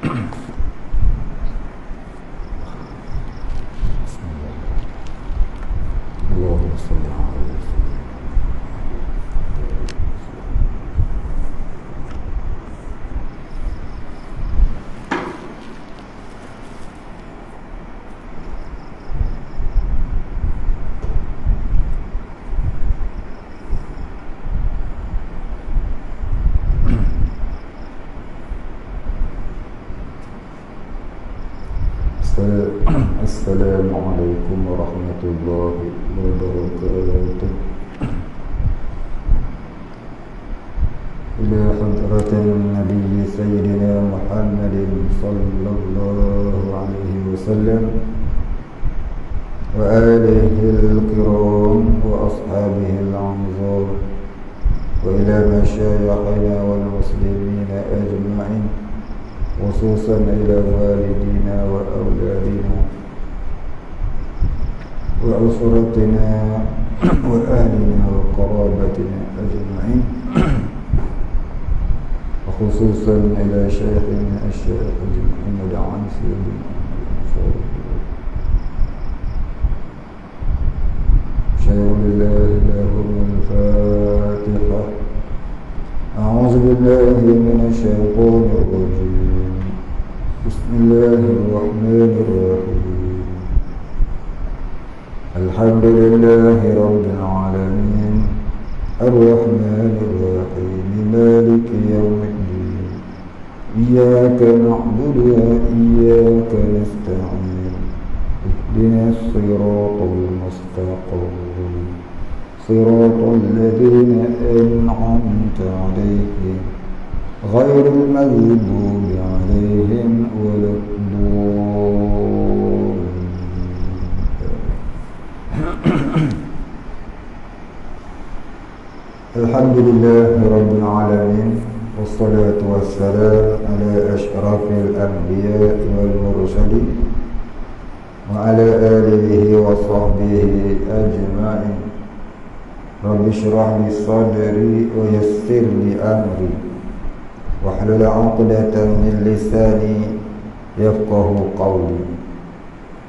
Allahumma salli alaihi wasallam. Assalamualaikum warahmatullahi wabarakatuh. Ila hadratin Nabi Sayyidina Muhammadin sallallahu alaihi wasallam wa alihi al-kiram wa ashabihi al-anzar wa ila masyayikhina wal muslimina ajma'in, khususan ila walidina wa awladina wa usratina wa ahlina wa qarabatina ajma'in, wa khususan ila syekhina Syekh Haji Muhammad Ansi bin Syai'ulillahi lahumul Fatihah. A'udzu billahi minasy syaithanir rajim. Bismillahirrahmanirrahim. Alhamdulillahi rabbil alamin. Ar-Rahmanir Rahim. Maliki yaumiddin. Iyyaka na'budu wa iyyaka nasta'in. Ihdinas siratal mustaqim. Siratal ladzina an'amta 'alaihim ghairil maghdubi 'alaihim waladdallin. Alhamdulillahi rabbil alamin, wassalatu wassalamu ala asyrafil anbiya'i wal mursalin wa ala alihi wa sahbihi ajma'in. Rabbi shrah li sadri wa yassir li amri wahlul 'uqdatam min lisani yafqahu qawli.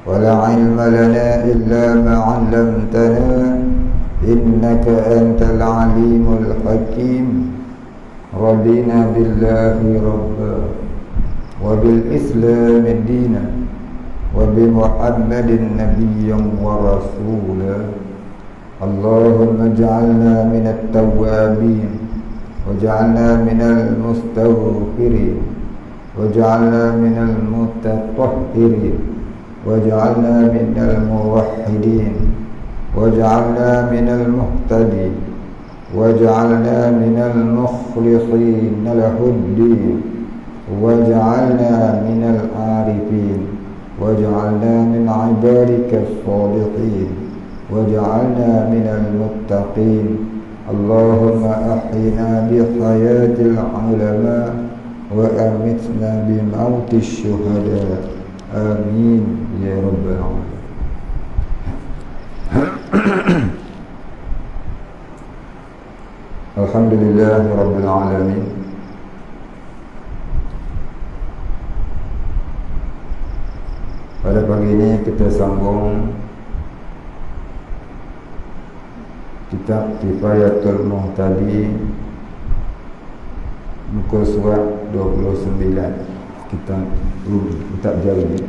Wa la 'ilma lana illa ma 'allamtana innaka antal 'alimul hakim. Rabbina billahi rabba wa bil islami dina wa bi Muhammadin nabiyyan wa rasula. Allahumma ij'alna minat tawwabin waj'alna minal mustaghfirin waj'alna minal mutatahhirin waj'alna minal muwahhidin waj'alna minal muhtadin waj'alna minal mukhlisin lahuddin waj'alna minal arifin waj'alna min 'ibadikas shalihin waj'alna minal muttaqin. Allahumma ahyina bi hayatil ulama wa amitna bi mautis syuhada. Amin ya rabbal alamin. Alhamdulillahi rabbil alamin. Pada pagi ini kita sambung kitab Kifayatul Muhtadi, muka surat 29. Kitab jari ni.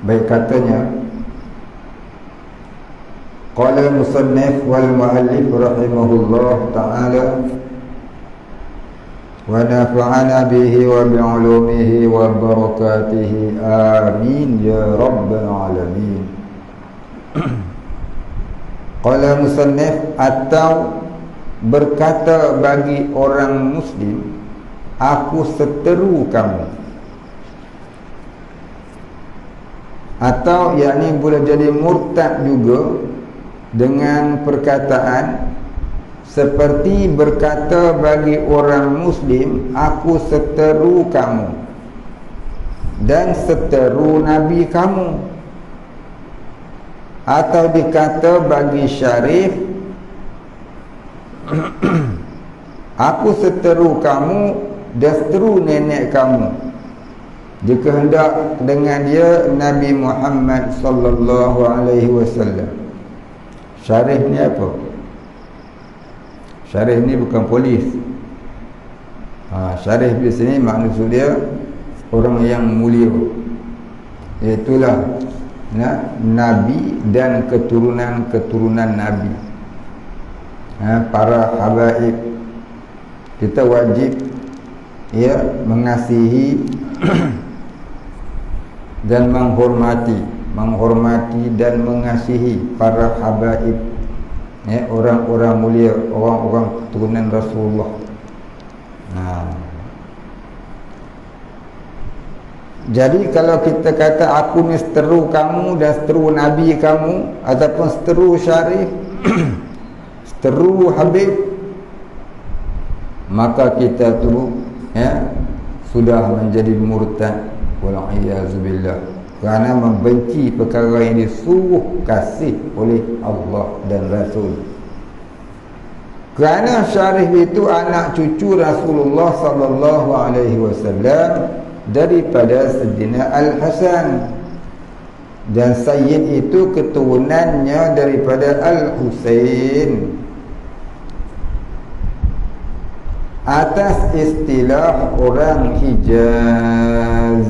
Baik, katanya qala musannif wal muallif rahimahullah ta'ala wa nafa'ana bihi wa bi'ulumihi wa barakatihi. Amin ya rabbal alamin. Qala musannif, atau berkata bagi orang muslim, aku seteru kamu. Atau yakni boleh jadi murtad juga dengan perkataan seperti berkata bagi orang Muslim, aku seteru kamu dan seteru Nabi kamu. Atau dikata bagi Syarif, aku seteru kamu dan seteru nenek kamu. Jika hendak dengan dia Nabi Muhammad sallallahu alaihi wasallam. Syarif ni apa? Syarif ni bukan polis. Syarif di sini maksud dia orang yang mulia. Itulah Nabi dan keturunan-keturunan Nabi. Para habaib, kita wajib mengasihi dan menghormati dan mengasihi para habaib, orang-orang mulia, orang-orang keturunan Rasulullah. Jadi kalau kita kata aku ni seteru kamu dan seteru Nabi kamu, ataupun seteru Syarif, seteru Habib, maka kita tu sudah menjadi murtad, wal'iyazubillah, kerana membenci perkara yang disuruh kasih oleh Allah dan Rasul. Kerana Syarif itu anak cucu Rasulullah sallallahu alaihi wasallam daripada Sayyidina Al-Hasan, dan Sayyid itu keturunannya daripada Al-Husain. Atas istilah orang Hijaz.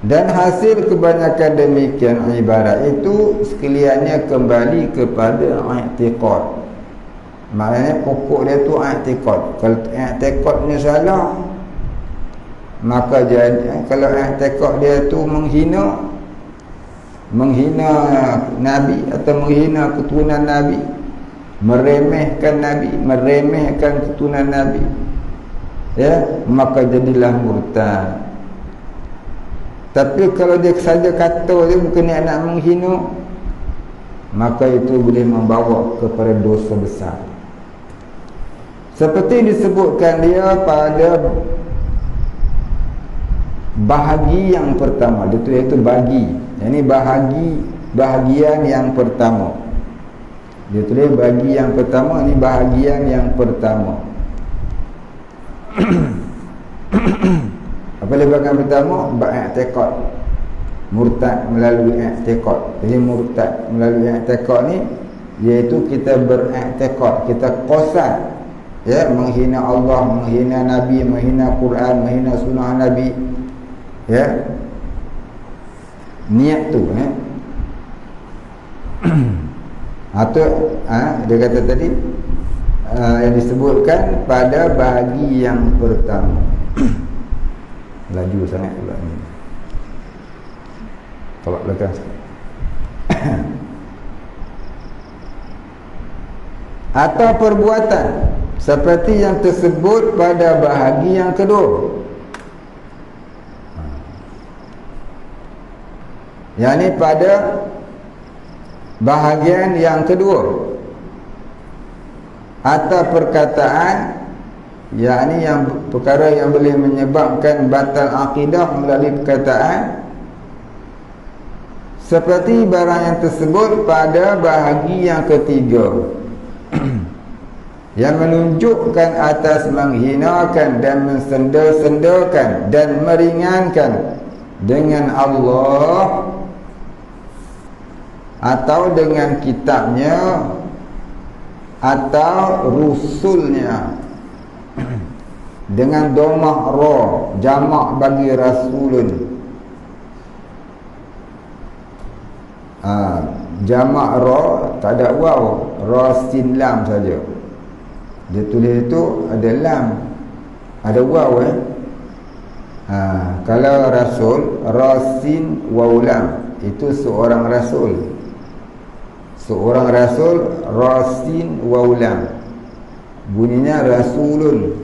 Dan hasil kebanyakan demikian ibarat itu sekaliannya kembali kepada i'tiqad. Maknanya pokok dia tu i'tiqad. Kalau i'tiqadnya salah, maka jadi kalau i'tiqad dia tu menghina Nabi atau menghina keturunan Nabi, meremehkan Nabi, meremehkan keturunan Nabi, maka jadilah murtad. Tapi kalau dia saja kata dia bukan niat nak menghina, maka itu boleh membawa kepada dosa besar. Seperti disebutkan dia pada bahagi yang pertama, iaitu bagi. Ini bahagian yang pertama. Dia tulis bagi yang pertama, ini bahagian yang pertama. Apa dia bahagian pertama? I'tiqad. Murtad melalui i'tiqad. Jadi murtad melalui i'tiqad ni iaitu kita beriktikad, kita qasad, menghina Allah, menghina Nabi, menghina Quran, menghina sunnah Nabi, niat tu atau dia kata tadi yang disebutkan pada bahagi yang pertama. Laju sangat pula ni, tolak belakang atau perbuatan seperti yang tersebut pada bahagi yang kedua, yakni pada bahagian yang kedua, atau perkataan, yakni yang perkara yang boleh menyebabkan batal akidah melalui perkataan, seperti barang yang tersebut pada bahagi yang ketiga, yang menunjukkan atas menghinakan dan mensenda-sendakan dan meringankan dengan Allah atau dengan kitabnya atau rusulnya, dengan domah ra, jamak bagi rasulun. Jamak ra tak ada waw, ra sin lam saja. Dia tulis itu ada lam, ada waw. Kalau rasul, ra sin waw lam, itu seorang rasul. Seorang rasul, ra sin waw lam, bunyinya rasulun.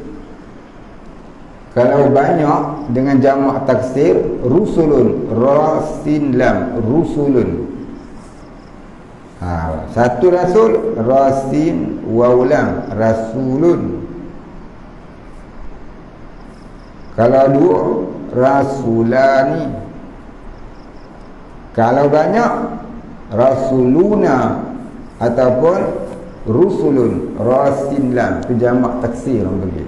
Kalau banyak dengan jamak taksir, rusulun, ra sin lam, rusulun. Satu rasul, rasin wa ulang, rasulun. Kalau dua, rasulani. Kalau banyak, rasuluna ataupun rusulun, rasin lam. Itu jamak taksir orang bagi.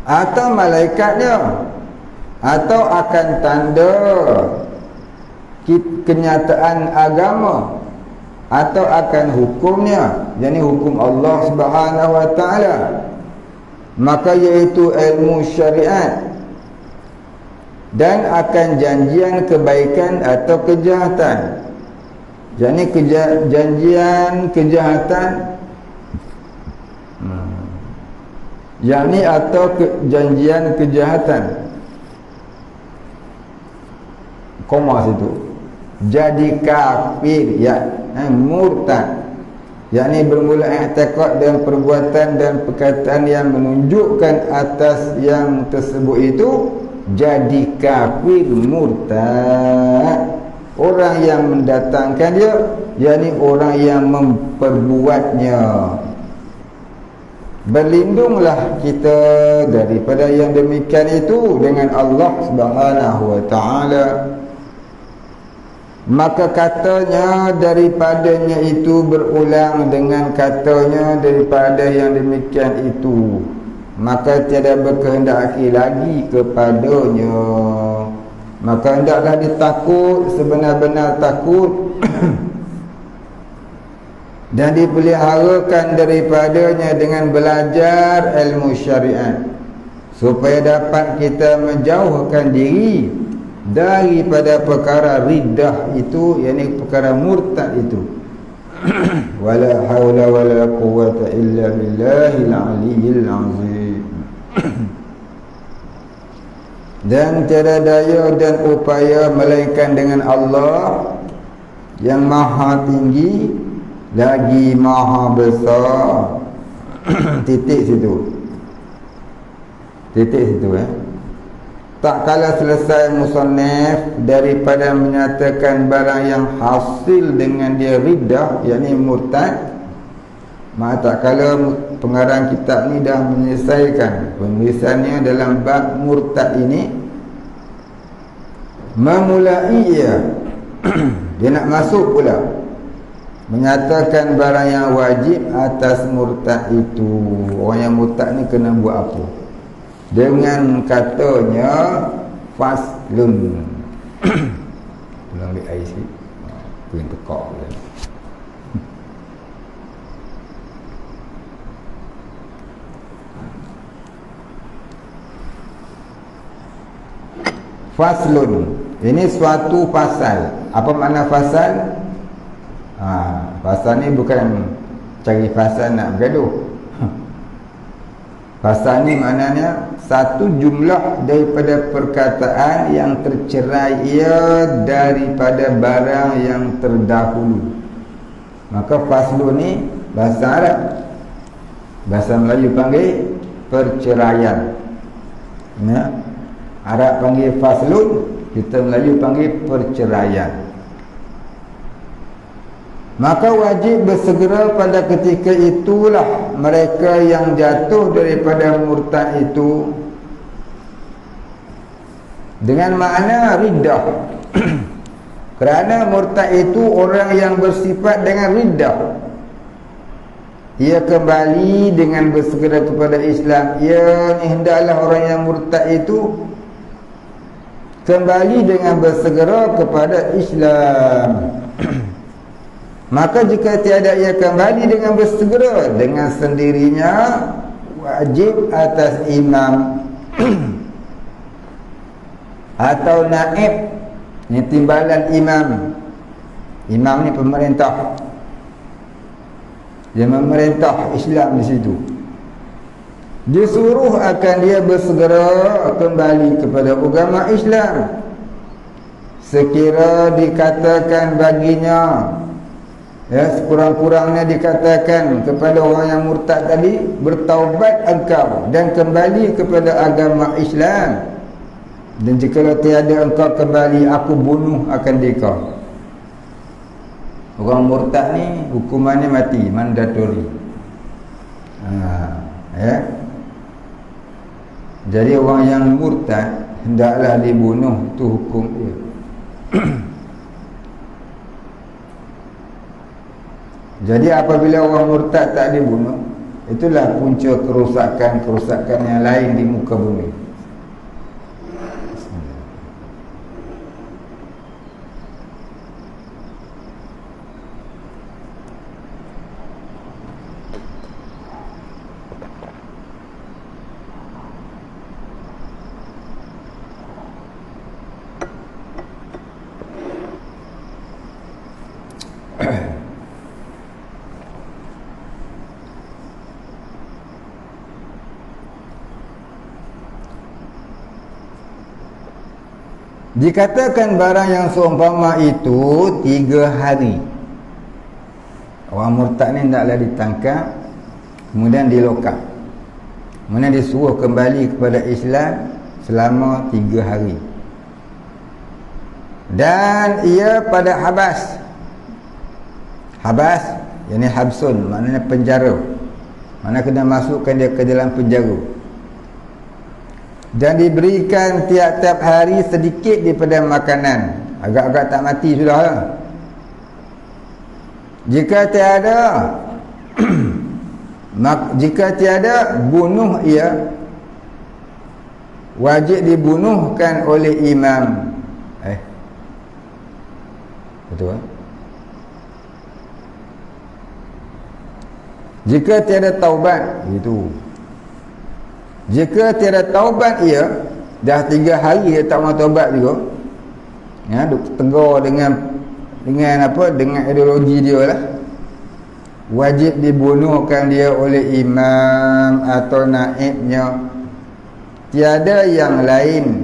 Atau malaikatnya, atau akan tanda kenyataan agama, atau akan hukumnya, yakni hukum Allah Subhanahu wa taala, maka iaitu ilmu syariat, dan akan janjian kebaikan atau kejahatan, yakni janjian kejahatan, yakni atau janjian kejahatan, koma situ, jadi kafir, ya, murtad, yakni bermula i'tiqad dan perbuatan dan perkataan yang menunjukkan atas yang tersebut itu, jadi kafir, murtad. Orang yang mendatangkan dia, yakni orang yang memperbuatnya. Berlindunglah kita daripada yang demikian itu dengan Allah Subhanahu wa taala. Maka katanya daripadanya itu berulang dengan katanya daripada yang demikian itu, maka tiada berkehendaki lagi kepadanya. Maka hendaklah ditakut sebenar-benar takut dan dipeliharakan daripadanya dengan belajar ilmu syariat, supaya dapat kita menjauhkan diri daripada perkara riddah itu, yakni perkara murtad itu. Wala haula wala quwwata illa billahil aliyyil azim. Dan tiada daya dan upaya melainkan dengan Allah yang maha tinggi lagi maha besar. Titik situ. Tak kala selesai musannif daripada menyatakan barang yang hasil dengan dia riddah, yakni murtad, maka tak kala pengarang kitab ni dah menyelesaikan penulisannya dalam bab murtad ini, memulai ia dia nak masuk pula menyatakan barang yang wajib atas murtad itu. Orang yang murtad ni kena buat apa? Dengan katanya faslun. Pulang ambil air sikit. Aku yang tekak je. Faslun. Ini suatu pasal. Apa makna fasal? Fasal ni bukan cari fasal nak bergaduh. Fasal ni maknanya satu jumlah daripada perkataan yang tercerai ia daripada barang yang terdahulu. Maka faslun ni bahasa Arab, bahasa Melayu panggil perceraian. Ya? Arab panggil faslun, kita Melayu panggil perceraian. Maka wajib bersegera pada ketika itulah mereka yang jatuh daripada murtad itu dengan makna riddah. Kerana murtad itu orang yang bersifat dengan riddah. Ia kembali dengan bersegera kepada Islam. Ia hendaklah orang yang murtad itu kembali dengan bersegera kepada Islam. Maka jika tiada ia kembali dengan bersegera, dengan sendirinya wajib atas imam atau naib, ini timbalan imam. Imam ni pemerintah, dia memerintah Islam di situ. Disuruh akan dia bersegera kembali kepada agama Islam sekira dikatakan baginya, ya, sekurang-kurangnya dikatakan kepada orang yang murtad tadi, bertaubat engkau dan kembali kepada agama Islam, dan jika tiada engkau kembali, aku bunuh akan engkau. Orang murtad ni hukumannya mati, mandatori. Ya. Jadi orang yang murtad hendaklah dibunuh, tu hukum dia. Jadi apabila orang murtad tak dibunuh, itulah punca kerosakan yang lain di muka bumi. Dikatakan barang yang seumpama itu 3 hari. Orang murtad ni hendaklah ditangkap, kemudian dilokap, kemudian disuruh kembali kepada Islam selama 3 hari. Dan ia pada habas. Habas, yakni habsun, maknanya penjara. Mana kena masukkan dia ke dalam penjara. Dan diberikan tiap-tiap hari sedikit daripada makanan. Agak-agak tak mati sudah lah. Jika tiada bunuh ia, wajib dibunuhkan oleh imam. Betul kan? Jika tiada taubat, itu. Jika tiada taubat ia, dah 3 hari dia tak mau taubat juga, ya, duk tegur dengan ideologi dia lah, wajib dibunuhkan dia oleh imam atau naibnya. Tiada yang lain,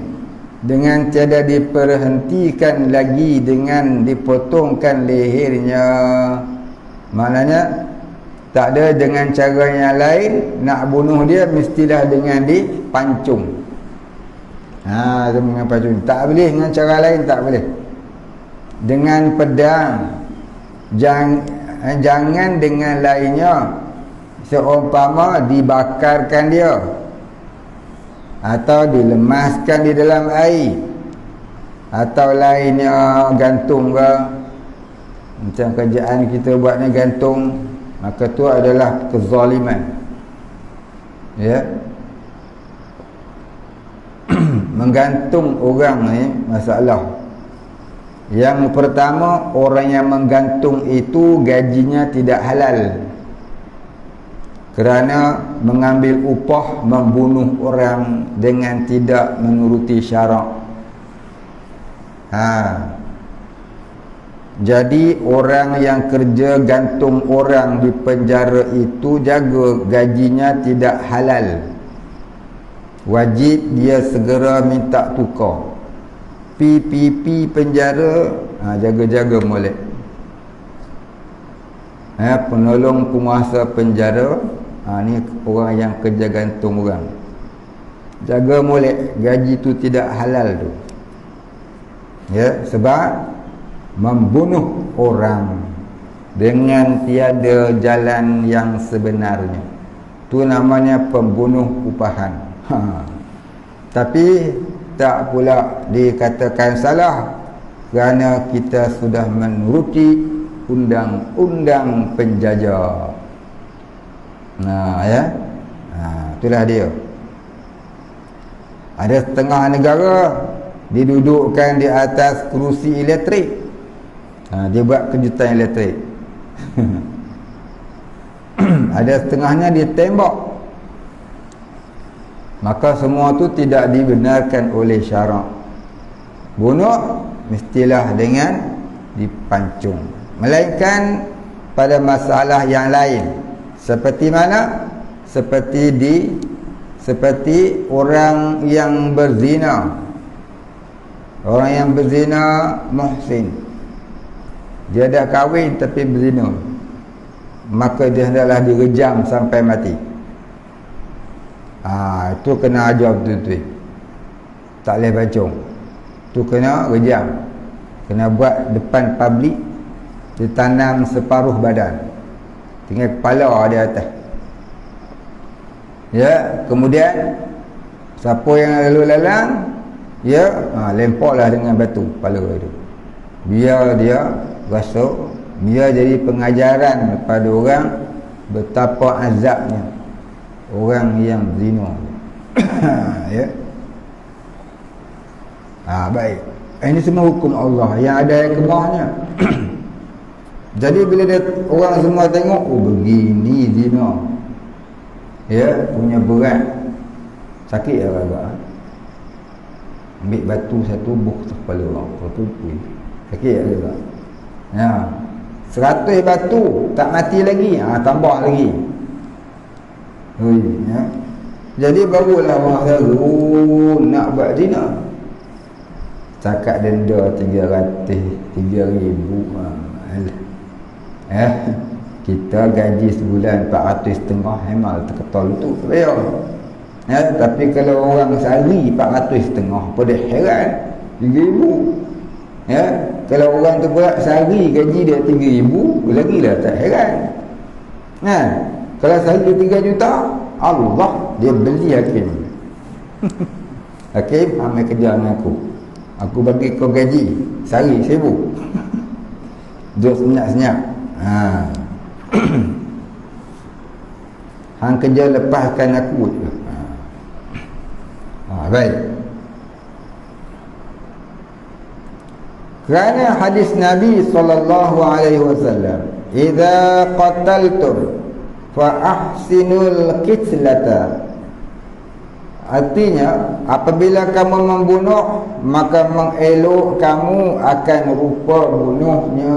dengan tiada diperhentikan lagi dengan dipotongkan lehernya. Maknanya tak ada dengan cara yang lain. Nak bunuh dia mestilah dengan dipancung. Dengan pancung. Tak boleh dengan cara lain, tak boleh. Dengan pedang. Jangan dengan lainnya. Seumpama dibakarkan dia, atau dilemaskan di dalam air, atau lainnya gantung ke. Macam kerjaan kita buat ni gantung, maka tu adalah kezaliman. Ya. Menggantung orang ni masalah. Yang pertama, orang yang menggantung itu gajinya tidak halal, kerana mengambil upah membunuh orang dengan tidak menuruti syarak. Jadi orang yang kerja gantung orang di penjara itu, jaga gajinya tidak halal. Wajib dia segera minta tukar. PPP penjara, jaga-jaga molek. Penolong penguasa penjara, ni orang yang kerja gantung orang. Jaga molek, gaji tu tidak halal tu. Ya, sebab membunuh orang dengan tiada jalan yang sebenarnya, tu namanya pembunuh upahan. Tapi tak pula dikatakan salah, kerana kita sudah menuruti undang-undang penjajah. Ya. Itulah dia. Ada setengah negara didudukkan di atas kerusi elektrik. Dia buat kejutan elektrik. Ada setengahnya ditembak. Maka semua tu tidak dibenarkan oleh syarak. Bunuh mestilah dengan dipancung. Melainkan pada masalah yang lain. Seperti mana? Seperti orang yang berzina. Orang yang berzina muhsin, dia dah kahwin tapi berzina, maka dia hendaklah direjam sampai mati. Itu kena ajar betul-betul. Tak boleh pancung. Itu kena rejam. Kena buat depan publik. ditanam separuh badan, tinggal kepala di atas. Ya, kemudian siapa yang lalu lalang, ya, lemparlah dengan batu kepala itu. Biar dia rasa, biar jadi pengajaran kepada orang betapa azabnya orang yang zina. Ya. Baik. Ini semua hukum Allah yang ada hikmahnya. Jadi bila dia, orang semua tengok, oh begini zina, ya, punya berat, sakit agak-agak. Ambil batu satu buh kepala orang, sakit agak-agak. Ya, 100 batu tak mati lagi, tambah lagi. Ya. Jadi barulah orang tahu nak buat zina. Cakap denda 3,000. Kita gaji sebulan 400.5 hemal terketol tu bayar. Ya, tapi kalau orang sehari 400.5, pada heran 3,000. Ya, kalau orang tu pula sehari gaji dia 3,000, lagilah tak heran. Kalau sehari 3 juta, Allah dia beli hakim. Hakim ambil kerja dengan aku bagi kau gaji sehari 1,000. Duduk senyap-senyap. Hang kerja lepaskan aku je. Baik. Kerana hadis Nabi SAW, "Idza qataltum fa ahsinul qitlata." Artinya, apabila kamu membunuh, maka mengelok kamu akan rupa bunuhnya.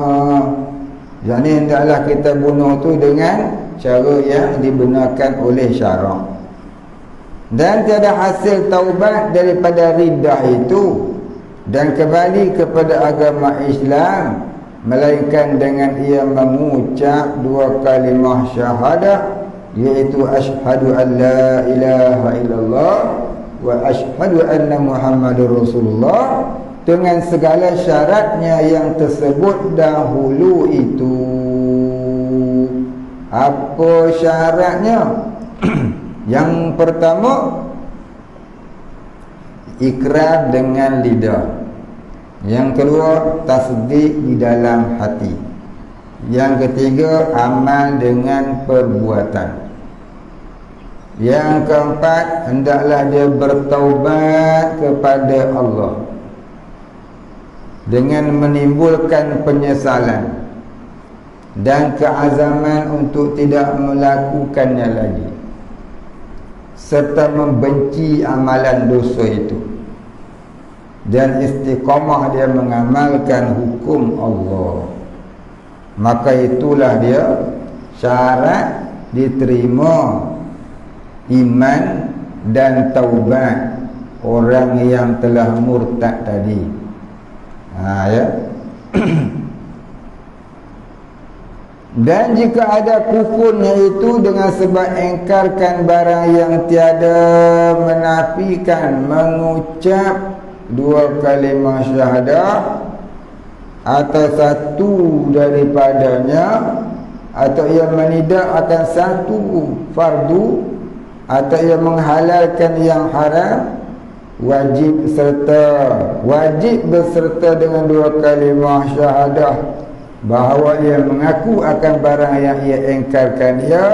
Jadi hendaklah kita bunuh tu dengan cara yang dibenarkan oleh syarak. Dan tiada hasil taubat daripada riddah itu dan kembali kepada agama Islam, melainkan dengan ia mengucap 2 kalimah syahadah, iaitu asyhadu an la ilaha illallah wa asyhadu anna Muhammadur Rasulullah, dengan segala syaratnya yang tersebut dahulu itu. Apa syaratnya? Yang pertama, ikrar dengan lidah. Yang kedua, tasdik di dalam hati. Yang ketiga, amal dengan perbuatan. Yang keempat, hendaklah dia bertaubat kepada Allah dengan menimbulkan penyesalan dan keazaman untuk tidak melakukannya lagi, serta membenci amalan dosa itu, dan istiqamah dia mengamalkan hukum Allah. Maka itulah dia syarat diterima iman dan taubat orang yang telah murtad tadi. Ya. Dan jika ada kufurnya itu dengan sebab engkarkan barang yang tiada, menafikan mengucap 2 kalimah syahadah atau satu daripadanya, atau ia menidak akan satu fardu, atau ia menghalalkan yang haram, wajib beserta dengan 2 kalimah syahadah bahawa ia mengaku akan barang yang ia engkarkan ia,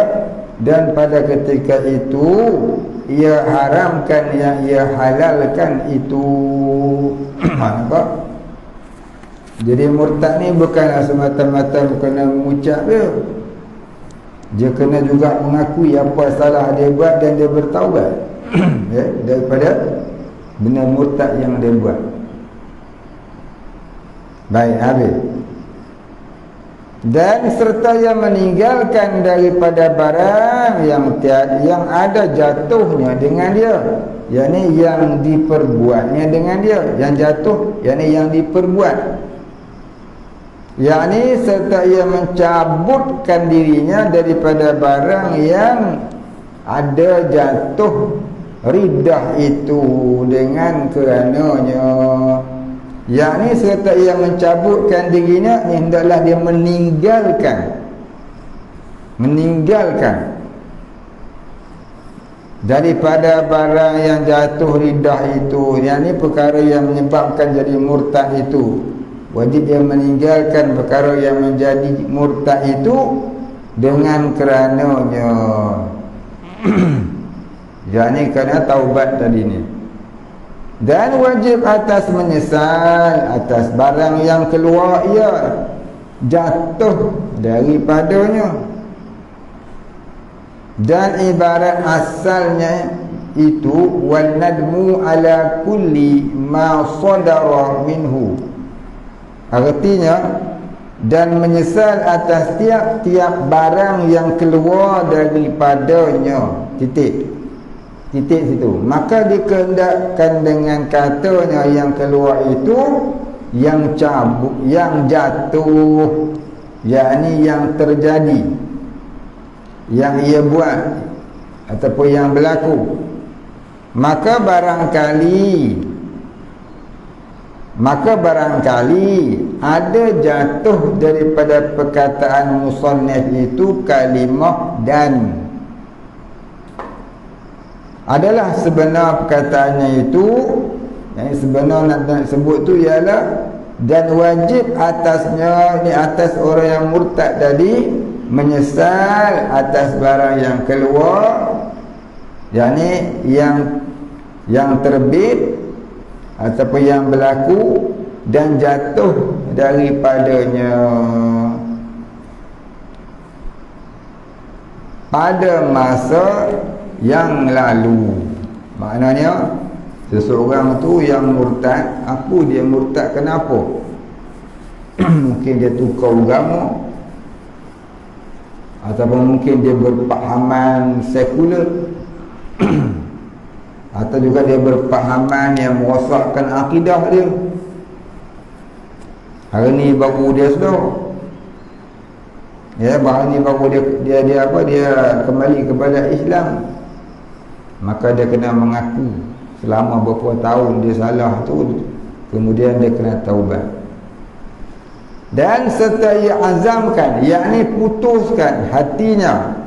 dan pada ketika itu ia haramkan yang ia halalkan itu. Nampak? Jadi murtad ni bukanlah semata-mata kena mengucap dia kena juga mengakui apa salah dia buat dan dia bertaubat ya, daripada benda murtad yang dia buat. Baik, habis. Dan serta yang meninggalkan daripada barang yang ada jatuhnya dengan dia, yakni yang diperbuatnya dengan dia. Yang jatuh yakni yang diperbuat, yakni serta ia mencabutkan dirinya daripada barang yang ada jatuh riddah itu dengan kerananya. yakni serta ia mencabutkan dirinya, hendaklah dia meninggalkan daripada barang yang jatuh ridah itu, yakni perkara yang menyebabkan jadi murtad itu. Wajib dia meninggalkan perkara yang menjadi murtad itu dengan kerananya yakni kerana taubat tadi ni. Dan wajib atas menyesal atas barang yang keluar ia jatuh daripadanya. Dan ibarat asalnya itu wal nadmu ala kulli ma sadara minhu, artinya dan menyesal atas tiap-tiap barang yang keluar daripadanya. Titik situ. Maka dikehendakkan dengan katanya yang keluar itu yang cabut, yang jatuh, yakni yang terjadi, yang ia buat ataupun yang berlaku. Maka barangkali ada jatuh daripada perkataan musannif itu kalimah dan. Adalah sebenar perkataannya itu, yang sebenar nak sebut tu ialah dan wajib atasnya, ni atas orang yang murtad tadi, menyesal atas barang yang keluar, yakni yang terbit ataupun yang berlaku dan jatuh daripadanya pada masa yang lalu. Maknanya seseorang tu yang murtad, apa dia murtad kenapa? Mungkin dia tukar agama, ataupun mungkin dia berpahaman sekular atau juga dia berpahaman yang merosakkan akidah dia. Hari ni baru dia sedar, hari ni baru dia kembali kepada Islam. Maka dia kena mengaku selama beberapa tahun dia salah tu, kemudian dia kena taubat. Dan serta ia azamkan, yakni putuskan hatinya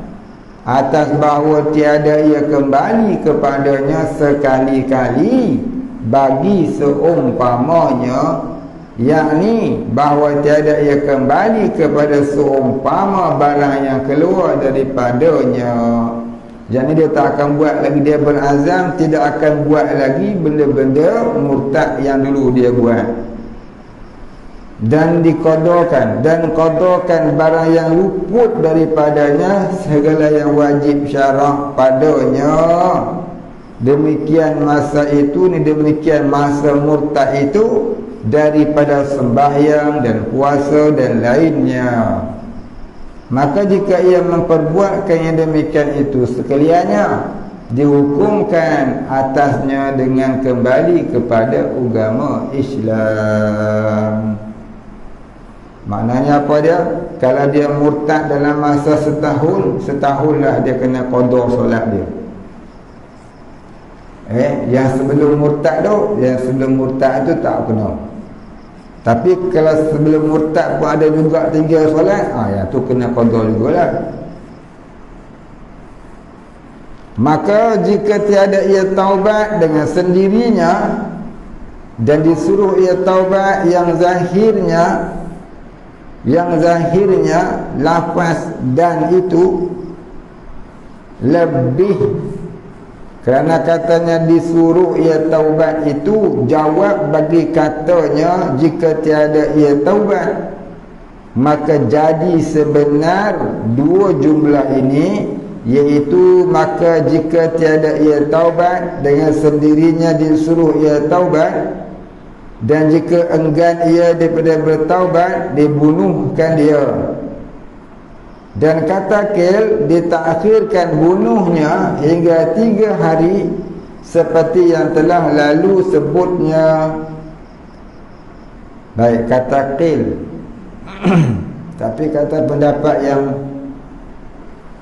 atas bahawa tiada ia kembali kepadanya sekali-kali bagi seumpamanya, yakni bahawa tiada ia kembali kepada seumpama barang yang keluar daripadanya. Jadi dia tak akan buat lagi, dia berazam tidak akan buat lagi benda-benda murtad yang dulu dia buat. Dan diqadakan, dan qadakan barang yang luput daripadanya segala yang wajib syarah padanya. Demikian masa itu ni, demikian masa murtad itu daripada sembahyang dan puasa dan lainnya. Maka jika ia memperbuatkan yang demikian itu sekaliannya, dihukumkan atasnya dengan kembali kepada agama Islam. Maknanya apa dia? Kalau dia murtad dalam masa setahunlah dia kena qada solat dia. Yang sebelum murtad tu tak kena. Tapi kalau sebelum murtad pun ada juga tinggal solat, yang tu kena qada jugalah. Maka jika tiada ia taubat dengan sendirinya dan disuruh ia taubat yang zahirnya lafaz dan itu lebih, kerana katanya disuruh ia taubat itu jawab bagi katanya jika tiada ia taubat, maka jadi sebenar dua jumlah ini, iaitu maka jika tiada ia taubat dengan sendirinya disuruh ia taubat, dan jika enggan ia daripada bertaubat dibunuhkan dia. Dan kata kil ditakhirkan bunuhnya hingga 3 hari seperti yang telah lalu sebutnya. Baik, kata kil tapi kata pendapat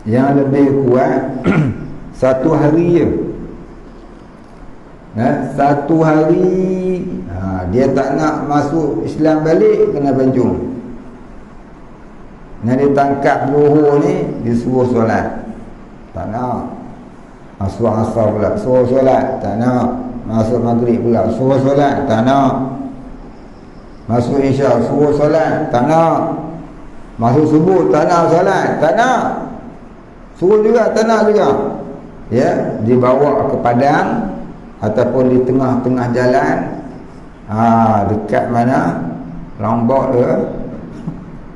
yang lebih kuat 1 hari je. Satu hari dia tak nak masuk Islam balik, kena pancung. Dia tangkap Zuhur ni, disuruh solat, tak nak. Masuk Asar pula suruh solat, tak nak. Masuk Maghrib pula suruh solat, tak nak. Masuk Isya suruh solat, tak nak. Masuk Subuh tak nak solat, tak nak. Suruh juga, tak nak juga. Ya, dibawa ke padang ataupun di tengah-tengah jalan, dekat mana Lombok tu.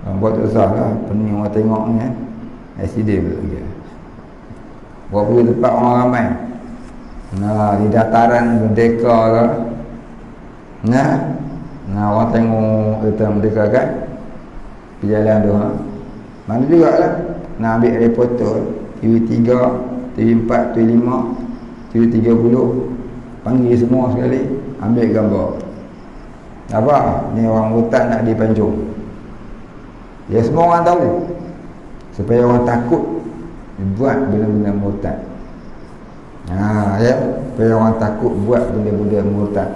Lombok tu besar lah, pening orang tengok ni, accident pula lagi. Buat pergi tempat orang ramai, di dataran Merdeka ke, orang tengok kita Merdeka kan, pergi jalan tu, mana juga lah nak ambil reporter TV3, TV4, TV5, TV30, panggil semua sekali, ambil gambar. Apa? Ni orang hutan nak dipancung. Ya, semua orang tahu, supaya orang takut buat benda-benda murtad. Ya, supaya orang takut buat benda-benda murtad.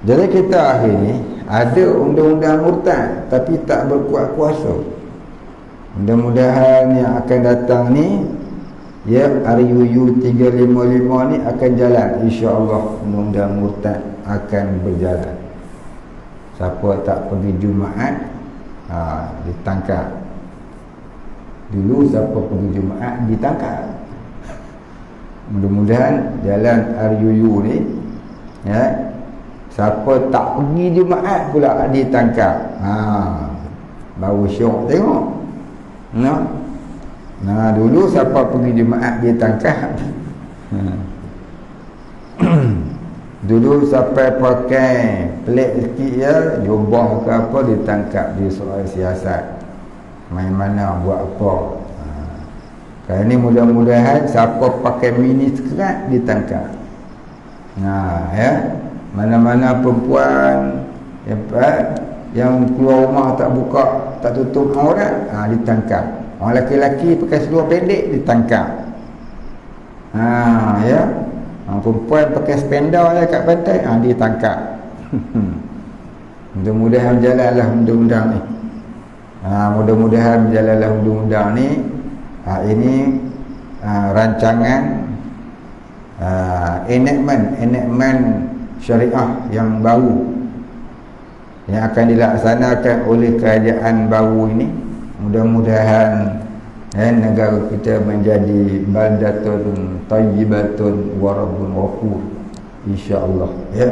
Jadi kita akhir ni ada undang-undang murtad tapi tak berkuat kuasa. Mudah-mudahan yang akan datang ni, ya, RUU 355 ni akan jalan, insya-Allah. Undang-undang murtad akan berjalan. Siapa tak pergi Jumaat, ditangkap. Dulu siapa pergi Jumaat ditangkap. Mudah-mudahan jalan RUU ni, ya, siapa tak pergi Jumaat pula ditangkap. Baru syok tengok. Dulu siapa pergi Jumaat ditangkap. Dulu sampai pakai pelik sikit, ya, jubah ke apa, ditangkap di soal siasat, main mana buat apa. Kali ni mudah-mudahan siapa pakai mini skirt ditangkap. Ya, mana-mana perempuan yang keluar rumah tak buka, tak tutup aurat, ditangkap. Orang lelaki-lelaki pakai seluar pendek ditangkap. Ya, perempuan pakai spandau kat pantai, ditangkap. Mudah-mudahan berjalanlah undang-undang ni. Mudah-mudahan berjalanlah undang-undang ni. Ini rancangan enactment syariah yang baru yang akan dilaksanakan oleh kerajaan baru ini. Mudah-mudahan negara kita menjadi baldatun tayyibatun wa rabbun ghafur, insya-Allah, ya.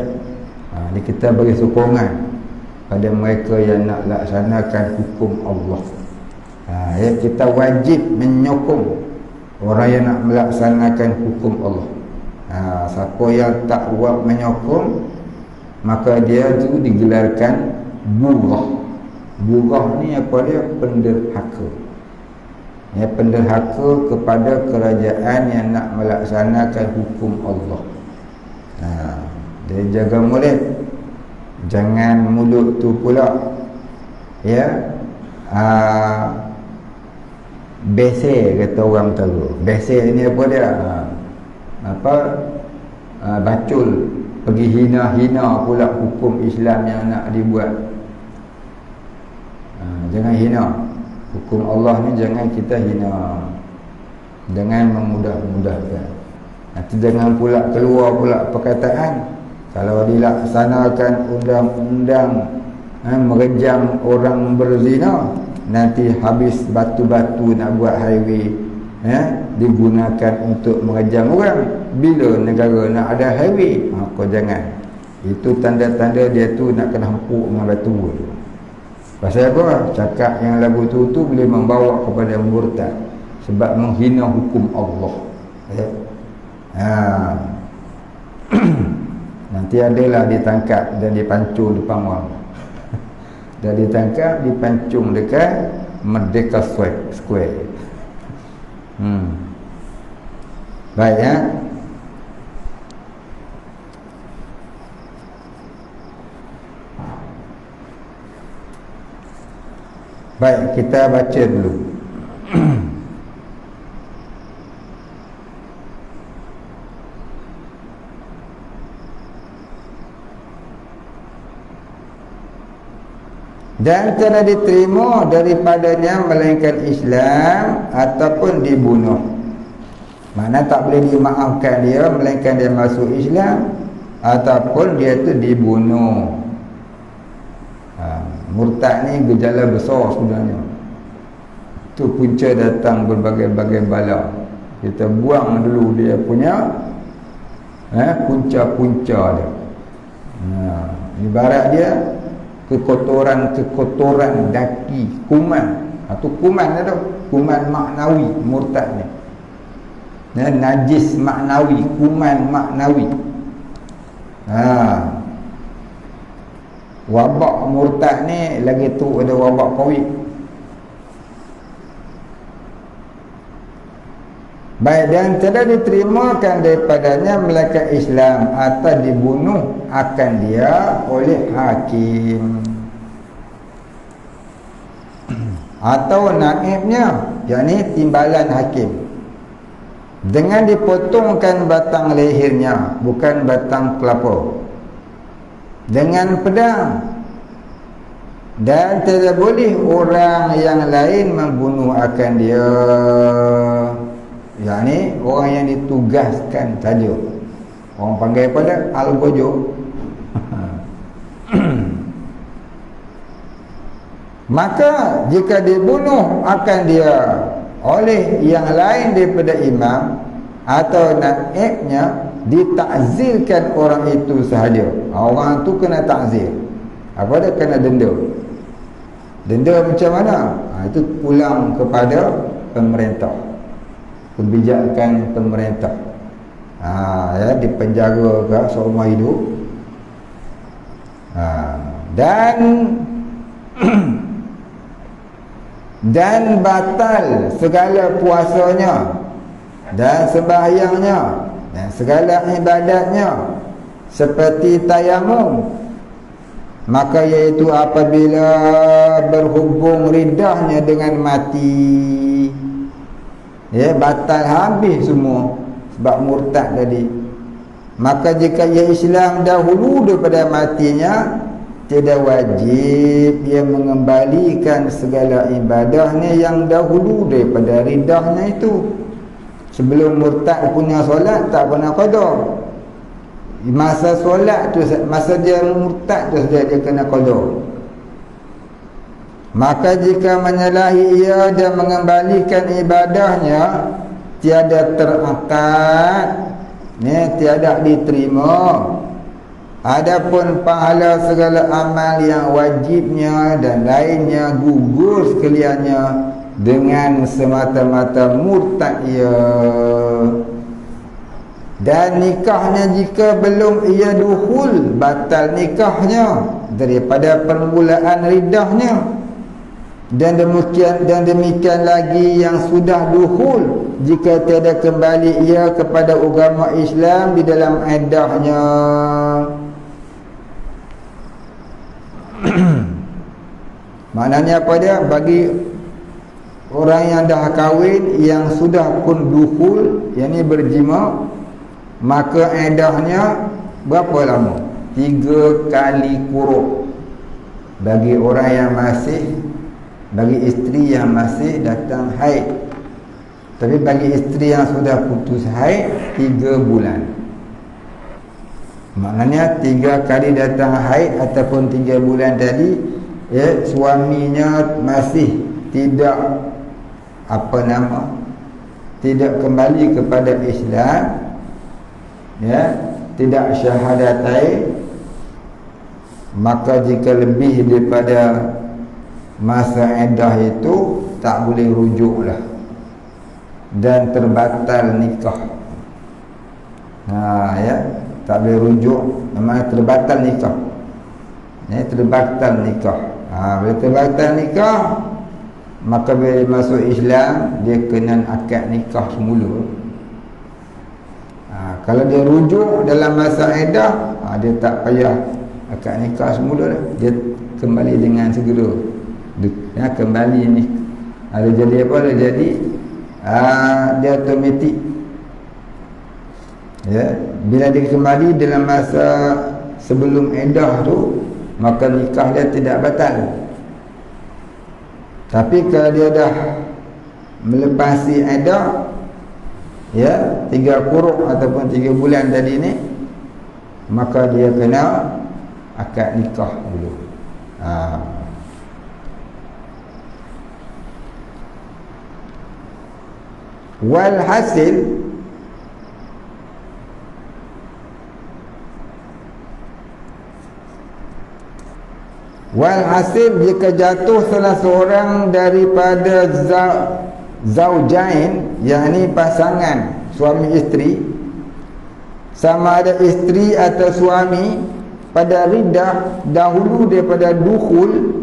Ni kita bagi sokongan pada mereka yang nak laksanakan hukum Allah. Ya, kita wajib menyokong orang yang nak melaksanakan hukum Allah. Siapa yang tak buat menyokong, maka dia tu digelarkan burah. Burah ni apa dia? Penderhaka. Ya, penderhaka kepada kerajaan yang nak melaksanakan hukum Allah. Dia jaga mulut, jangan mulut tu pula, ya, beser, kata orang tahu. Beser ni apa dia? Bacul, pergi hina-hina pula hukum Islam yang nak dibuat. Jangan hina hukum Allah ni, jangan kita hina, jangan memudah-mudahkan. Nanti jangan pula keluar pula perkataan, kalau dilaksanakan undang-undang merejam orang berzina, nanti habis batu-batu nak buat highway, digunakan untuk merejam orang. Bila negara nak ada highway, kau jangan. Itu tanda-tanda dia tu nak kena hempuk dengan batu tu. Pasal apa? Cakap yang lagu tu boleh membawa kepada murtad, sebab menghina hukum Allah, ya. Nanti adalah ditangkap dan dipancung depan orang. Dan ditangkap, dipancung dekat Merdeka Square. Baik, ya. Baik, kita baca dulu. dan tidak diterima daripadanya melainkan Islam ataupun dibunuh. Mana tak boleh dimaafkan dia melainkan dia masuk Islam ataupun dia tu dibunuh. Murtad ni gejala besar sebenarnya. Tu punca datang berbagai-bagai bala. Kita buang dulu dia punya punca-punca dia. Ibarat dia kekotoran daki, kuman. Itu kuman dia tu, kuman maknawi murtad ni. Najis maknawi, kuman maknawi. Wabak murtad ni lagi tu ada wabak COVID. Baik, dan tidak diterimakan daripadanya melainkan Islam atau dibunuh akan dia oleh hakim atau naibnya, yakni timbalan hakim, dengan dipotongkan batang lehernya, bukan batang kelapa, dengan pedang, dan tidak boleh orang yang lain membunuh akan dia, yakni orang yang ditugaskan saja. Orang panggil pada al-gojo. Maka jika dibunuh akan dia oleh yang lain daripada imam atau naibnya, ditakzirkan orang itu sahaja. Orang tu kena takzir. Apa dia? Kena denda. Denda macam mana? Itu pulang kepada pemerintah, kebijakan pemerintah. Dipenjara ke seumur hidup. Dan batal segala puasanya dan sembahyangnya dan segala ibadatnya seperti tayamum, maka iaitu apabila berhubung ridahnya dengan mati, batal habis semua sebab murtad tadi. Maka jika ia Islam dahulu daripada matinya, tidak wajib ia mengembalikan segala ibadahnya yang dahulu daripada ridahnya itu. Sebelum murtad punya solat tak pernah qada. Masa solat tu, masa dia murtad tu saja dia kena qada. Maka jika menyalahi ia dan mengembalikan ibadahnya, tiada terangkat, tiada diterima. Adapun pahala segala amal yang wajibnya dan lainnya gugur sekaliannya dengan semata-mata murtad ia. Dan nikahnya jika belum ia dukhul, batal nikahnya daripada permulaan ridahnya. Dan demikian lagi yang sudah dukhul, jika tiada kembali ia kepada agama Islam di dalam iddahnya. Maknanya apa dia? Bagi orang yang dah kahwin, yang sudah pun dukhul, yang ni berjima, maka iddahnya berapa lama? 3 kali kuruk. Bagi orang yang masih, bagi isteri yang masih datang haid. Tapi bagi isteri yang sudah putus haid, 3 bulan. Maknanya 3 kali datang haid ataupun 3 bulan tadi, suaminya masih tidak tidak kembali kepada Islam, tidak syahadatain, maka jika lebih daripada masa iddah itu tak boleh rujuklah dan terbatal nikah. Tak boleh rujuk, namanya terbatal nikah. Terbatal nikah. Bila terbatal nikah, maka bila masuk Islam, dia kena akad nikah semula. Kalau dia rujuk dalam masa iddah, dia tak payah akad nikah semula, dia kembali dengan segera. Kembali ni ada jadi apa? Dia jadi dia automatik. Bila dia kembali dalam masa sebelum iddah tu, maka nikah dia tidak batal. Tapi kalau dia dah melepasi iddah, ya, 3 quru' ataupun 3 bulan tadi ni, maka dia kena akad nikah dulu. Walhasil jika jatuh salah seorang daripada zaujain, yakni pasangan suami isteri, sama ada isteri atau suami, pada riddah dahulu daripada dukhul,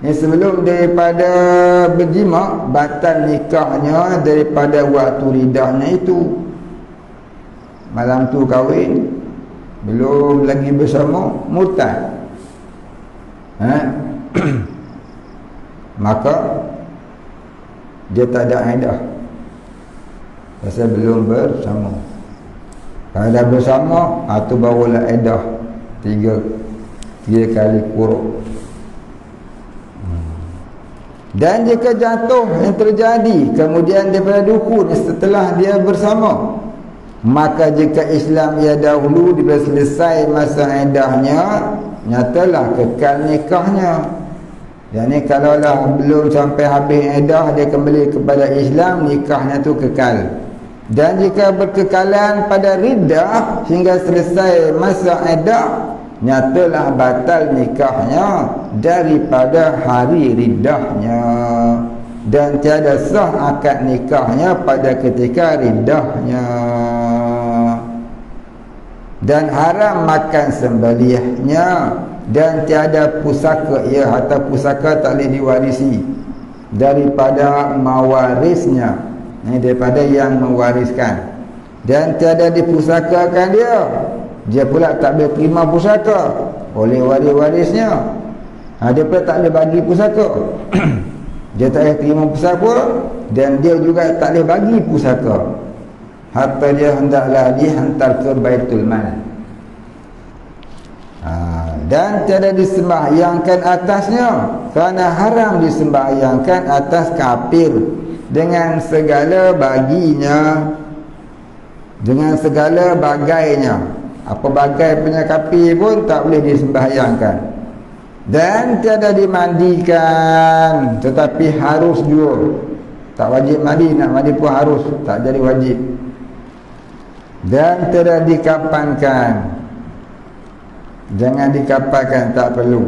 sebelum daripada berjima, batal nikahnya daripada waktu riddahnya itu. Malam tu kahwin, belum lagi bersama, murtad, maka dia tak ada iddah, pasal belum bersama. Kalau dah bersama, tu barulah iddah 3 kali quru'. Dan jika jatuh yang terjadi kemudian daripada dukhul, setelah dia bersama, maka jika Islam ia dahulu, bila selesai masa iddahnya, nyatalah kekal nikahnya. Dan ni kalaulah belum sampai habis iddah, dia kembali kepada Islam, nikahnya tu kekal. Dan jika berkekalan pada riddah hingga selesai masa iddah, nyatalah batal nikahnya daripada hari riddahnya, dan tiada sah akad nikahnya pada ketika riddahnya. Dan haram makan sembelihnya, dan tiada pusaka, ia harta pusaka tak boleh diwarisi daripada mawarisnya, ini daripada yang mewariskan, dan tiada dipusakakan dia pula tak boleh terima pusaka oleh waris-warisnya. Dia pula tak boleh bagi pusaka dia tak boleh terima pusaka, dan dia juga tak boleh bagi pusaka. Harta dia hendaklah dihantar ke Baitul Mal. Dan tiada disembahyangkan atasnya, kerana haram disembahyangkan atas kafir dengan segala baginya, dengan segala bagainya. Apa bagai punya kafir pun tak boleh disembahyangkan. Dan tiada dimandikan, tetapi harus juga. Tak wajib mandi, nak mandi pun harus, tak jadi wajib. Dan tiada dikapankan, jangan dikapankan, tak perlu.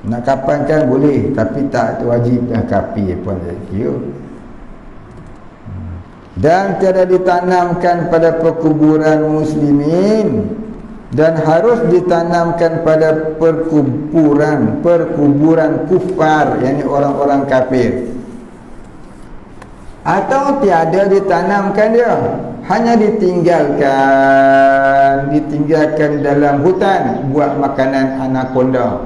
Nak kapankan boleh, tapi tak wajib dah kafir pun jadi. Dan tiada ditanamkan pada perkuburan muslimin, dan harus ditanamkan pada perkuburan kufar, yakni orang-orang kafir. Atau tiada ditanamkan dia, hanya ditinggalkan dalam hutan buat makanan anaconda.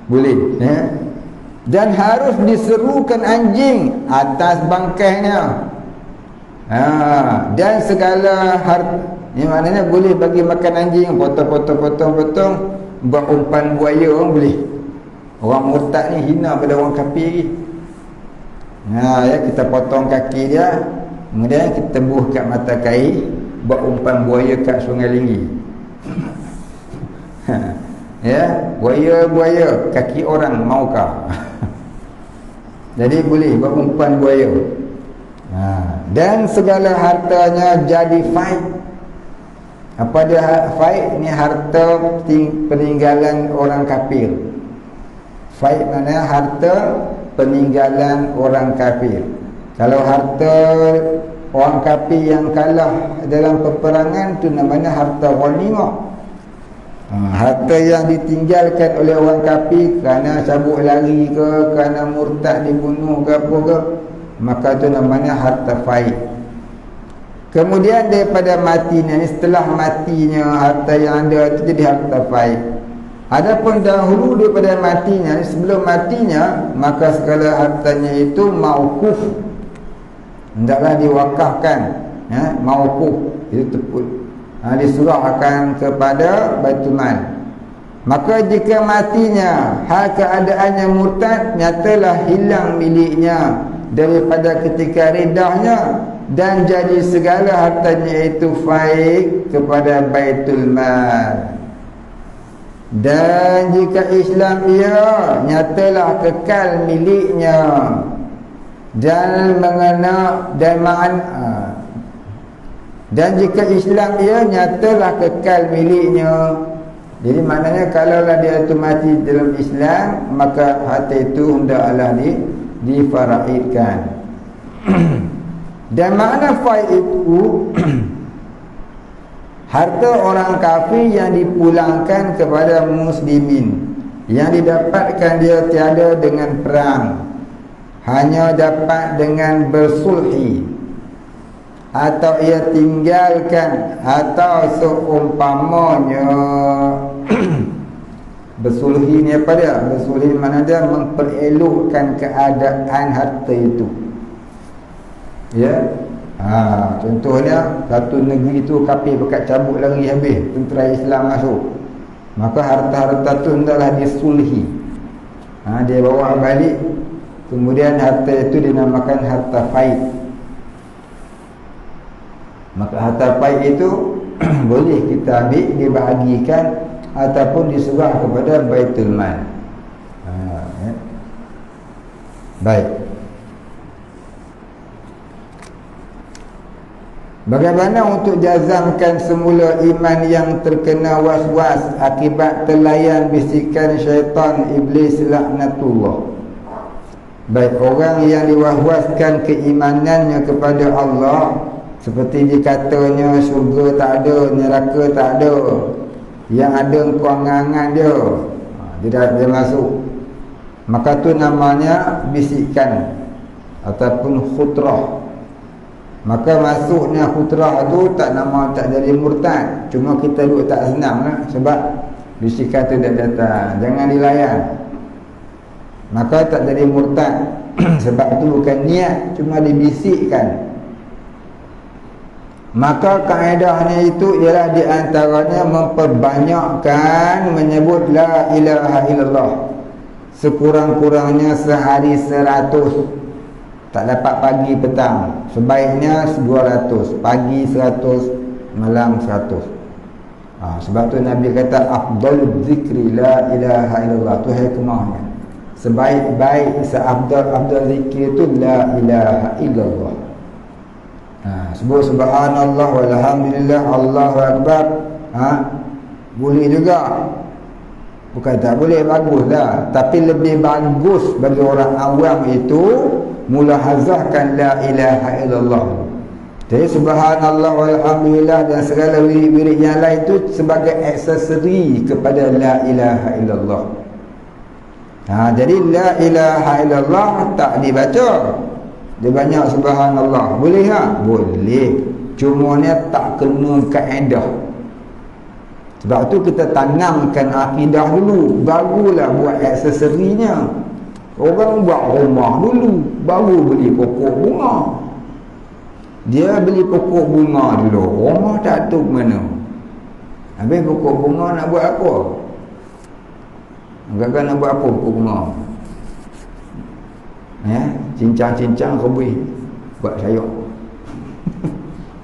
Boleh, ya? Dan harus diserukan anjing atas bangkainya. Dan segala ini maknanya boleh bagi makan anjing, potong, buat umpan buaya orang boleh. Orang murtad ni hina pada orang kafir. Ya, kita potong kaki dia, kemudian kita tembus kat mata kail, buat umpan buaya kat Sungai Linggi. Ya, buaya kaki orang maukah? Jadi boleh buat umpan buaya. Dan segala hartanya jadi faid. Apa dia faid? Ini harta peninggalan orang kafir. Faid maknanya harta peninggalan orang kafir. Kalau harta orang kafir yang kalah dalam peperangan tu namanya harta ghanimah. Harta yang ditinggalkan oleh orang kafir kerana cabut lari ke, kerana murtad dibunuh ke apa ke, maka itu namanya harta faid. Kemudian daripada matinya, setelah matinya harta yang ada itu jadi harta faid. Adapun dahulu daripada matinya, sebelum matinya, maka segala hartanya itu mauquf, hendaklah diwakafkan, ya, mauquf itu tepul, diserahkan kepada Baitul Mal. Maka jika matinya hal keadaannya murtad, nyatalah hilang miliknya daripada ketika ridahnya, dan jadi segala hartanya itu faik kepada Baitul Mal. Dan jika Islam ia, nyatalah kekal miliknya dan mengenal dan jika Islam ia, nyatalah kekal miliknya. Jadi maknanya kalaulah dia itu mati dalam Islam, maka harta itu hendaklah difaraidkan. Dan makna faid itu harta orang kafir yang dipulangkan kepada muslimin, yang didapatkan dia tiada dengan perang, hanya dapat dengan bersulhi, atau ia tinggalkan, atau seumpamanya. Bersulhi ni apa dia? Bersulhi mana dia? Memperelokkan keadaan harta itu. Ya. Contohnya satu negeri tu kafir pekat cabut lari habis, tentera Islam masuk, maka harta-harta tu hendaklah disulhi. Dia bawa balik, kemudian harta itu dinamakan harta faid. Maka harta faid itu boleh kita ambil, dibahagikan ataupun diserah kepada Baitul Mal. Ya. Baik. Bagaimana untuk jazamkan semula iman yang terkena was-was akibat telayan bisikan syaitan iblis laknatullah? Baik, orang yang diwaswaskan keimanannya kepada Allah, seperti dikatanya syurga tak ada, neraka tak ada, yang ada kewangangan dia, dia masuk, maka tu namanya bisikan ataupun khutrah. Maka masuknya khutrah tu tak jadi murtad, cuma kita duduk tak senang lah, sebab bisikan tu dah datang, jangan dilayan, maka tak jadi murtad. Sebab tu bukan niat, cuma dibisikkan. Maka kaedahnya itu ialah di antaranya memperbanyakkan menyebut la ilaha illallah, sekurang-kurangnya sehari 100. Tak dapat pagi petang, sebaiknya 200, pagi 100, malam 100. Sebab tu Nabi kata afdalul zikri la ilaha illallah, tu hikmahnya. Sebaik-baik, seafdal zikir itu la ilaha illallah. Sebut subhanallah walhamdulillah Allahu akbar. Boleh juga, bukan tak boleh, bagus lah. Tapi lebih bagus bagi orang awam itu mulahazahkan la ilaha illallah. Jadi subhanallah walhamdulillah dan segala wirid-wirid yang lain itu sebagai aksesori kepada la ilaha illallah. Jadi la ilaha illallah tak dibaca, dia banyak subhanallah. Boleh tak? Boleh, cuma ni tak kena kaedah. Sebab tu kita tanamkan akidah dulu, barulah buat aksesorinya. Orang buat rumah dulu, baru beli pokok bunga. Dia beli pokok bunga dulu, rumah tak tahu mana. Habis pokok bunga nak buat apa? Agak-agak nak buat apa pokok bunga? Cincang-cincang kebui, buat sayur.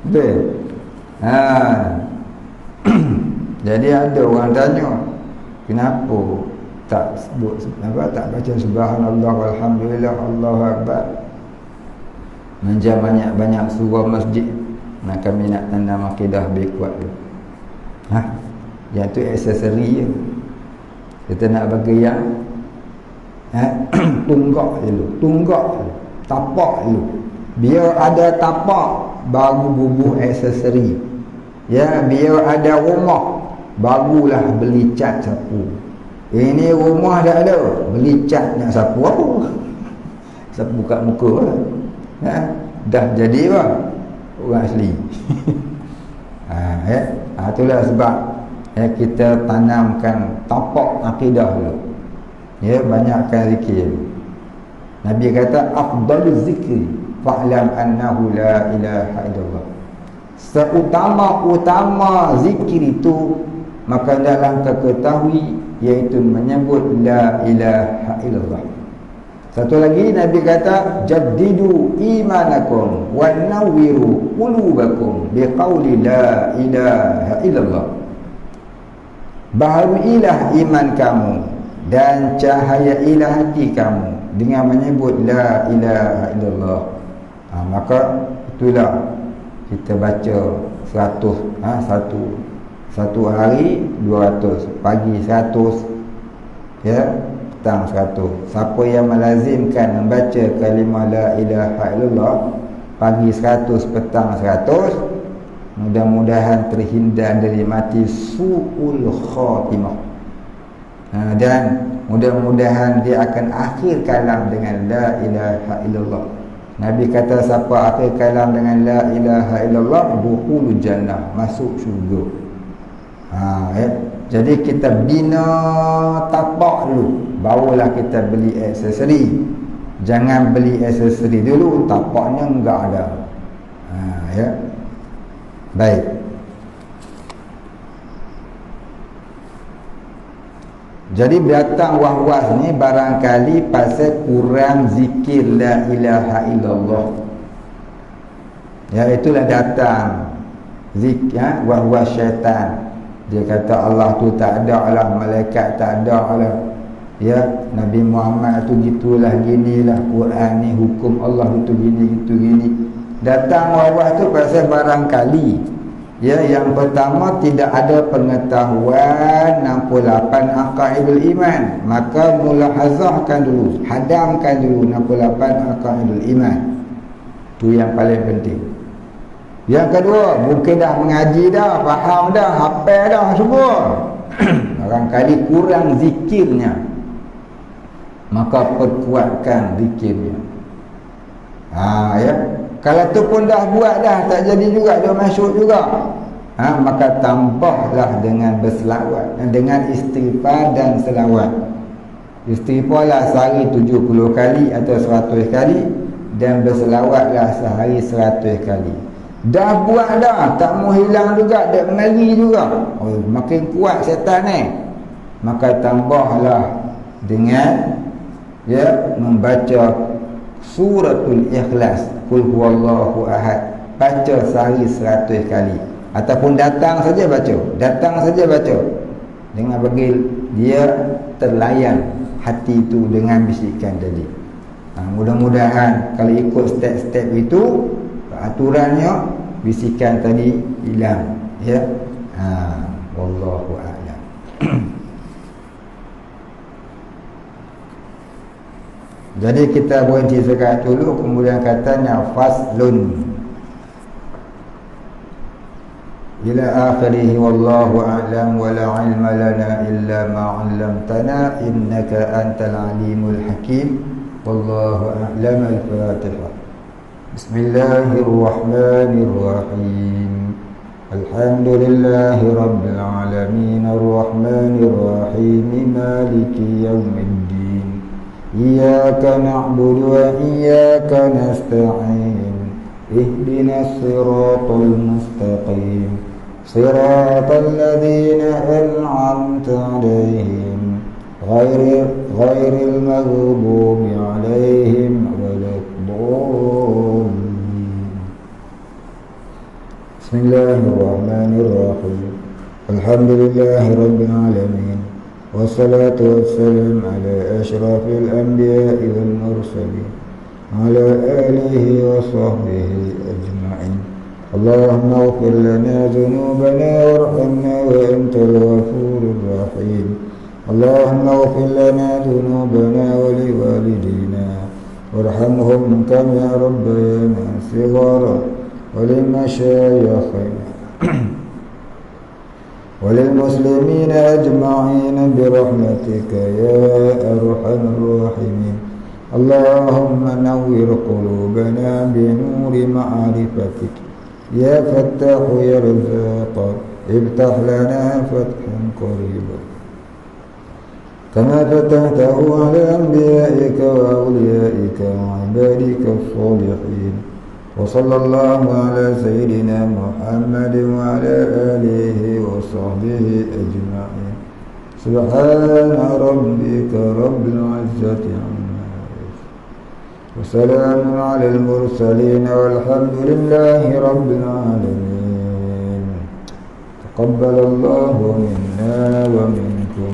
Betul? Jadi ada orang tanya, kenapa tak sebut tak baca subhanallah walhamdulillah Allahu akbar, menjam banyak surah masjid? Nah, kami nak tanam akidah lebih kuat tu. Yang tu aksesori je. Kita nak bagi yang tunggak dulu, tapak dulu. Biar ada tapak, baru bubuh aksesori. Ya, biar ada rumah, barulah beli cat sapu. Ini rumah dah ada, beli cat nak sapu apa? Sapu kat muka lah. Dah jadi apa? Orang asli. Itulah sebab kita tanamkan tapak akidah dulu. Banyakkan zikir. Nabi kata afdaluz zikri fa'lam annahu la ilaha illallah. Seutama-utama zikir itu, maka dalam ketahui iaitu menyebut la ilaha illallah. Satu lagi Nabi kata jaddidu imanakum wa nawwiru qulubakum biqauli la ilaha illallah. Baharuilah iman kamu dan cahayailah hati kamu dengan menyebut la ilaha illallah. Maka itulah kita baca 100 satu hari 200, pagi 100, ya, petang 100. Siapa yang melazimkan membaca kalimah la ilaha illallah pagi 100, petang 100, mudah-mudahan terhindar dari mati su'ul khatimah. Dan mudah-mudahan dia akan akhir kalam dengan la ilaha illallah. Nabi kata siapa akhir kalam dengan la ilaha illallah dukhulul jannah, masuk syurga. Ya. Jadi kita bina tapak dulu, barulah kita beli aksesori. Jangan beli aksesori dulu, tapaknya enggak ada. Ya. Baik. Jadi datang was-was ni barangkali pasal kurang zikir la ilaha illallah. Ya, itulah datang zikir, was-was syaitan. Dia kata Allah tu tak ada lah, malaikat tak ada lah, ya, Nabi Muhammad tu gitulah, ginilah, Quran ni hukum Allah tu gini, gitu gini. Datang was-was tu pasal barangkali, ya, yang pertama tidak ada pengetahuan 68 aqaidul iman. Maka mulahazahkan dulu, hadamkan dulu 68 aqaidul iman. Itu yang paling penting. Yang kedua, mungkin dah mengaji dah, faham dah, hafal dah semua. Barangkali kurang zikirnya, maka perkuatkan zikirnya. Ya. Kalau tu pun dah buat dah, tak jadi juga, dia masuk juga. Maka tambahlah dengan berselawat, dengan istighfar dan selawat. Istighfarlah sehari 70 kali atau 100 kali, dan berselawatlah sehari 100 kali. Dah buat dah, tak mau hilang juga, dah mengari juga. Makin kuat syaitan ni. Maka tambahlah dengan, ya, membaca suratul ikhlas, qul huwallahu ahad. Baca sehari 100 kali. Ataupun datang saja baca, datang saja baca, dengan bagi dia terlayan hati itu dengan bisikan tadi. Mudah-mudahan kalau ikut step-step itu, aturannya, bisikan tadi hilang, ya. Wallahu a'lam. Jadi kita berhenti sekat dulu, kemudian katanya faslun ila akhirih wallahu a'lam wa la ilma lana illa ma 'allamtana innaka antal alimul hakim. Wallahu a'lam. Al-Fatihah. Bismillahirrahmanirrahim. Alhamdulillahi rabbil alamin arrahmanir rahim maliki yaumiddin. Iyyaka na'budu wa iyyaka nasta'in. Ihdinas siratal mustaqim. Siratal ladzina an'amta 'alaihim ghairil maghdubi 'alaihim waladdallin. Bismillahirrahmanirrahim. Alhamdulillahi rabbil alamin. Wassalatu wassalam ala asyrafil anbiya'i wal mursalin ala alihi wa sahbihi ajma'in. Allahumma ighfir lana dhunubana warhamna wa antal ghafurur rahim. Allahumma ighfir lana dhunubana wa liwalidina warhamhum kama rabbayana shighara wa limashayikhina وللمسلمين أجمعين برحمتك يا أرحم الراحمين. اللهم نور قلوبنا بنور معرفتك يا فتاح يا رزاق افتح لنا فتحا قريبا كما فتحته على أنبيائك وأوليائك وعبادك الصالحين. وصلى الله على سيدنا محمد وعلى آله وصحبه أجمعين. سبحان ربك رب العزة عما يصفون وسلام على المرسلين والحمد لله رب العالمين. تقبل الله منا ومنكم.